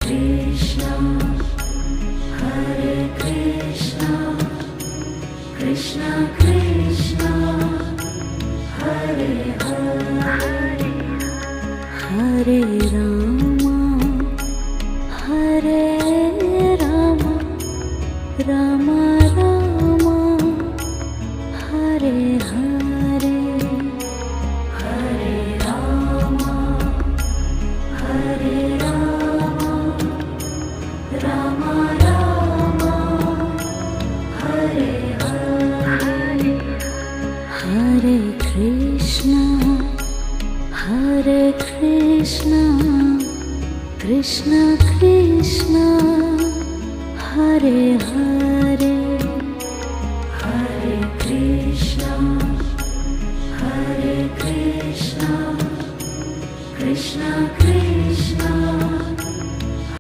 Krishna, Hare Krishna, Krishna Krishna, Hare Hare, Hare Rama, Hare Rama, Rama Rama, Hare Hare, Hare Rama, Hare Rama, Rama Rama, Hare Hare, Hare Krishna, Hare Krishna, Krishna Krishna, Hare Hare, Hare Krishna, Hare Krishna, Krishna Krishna.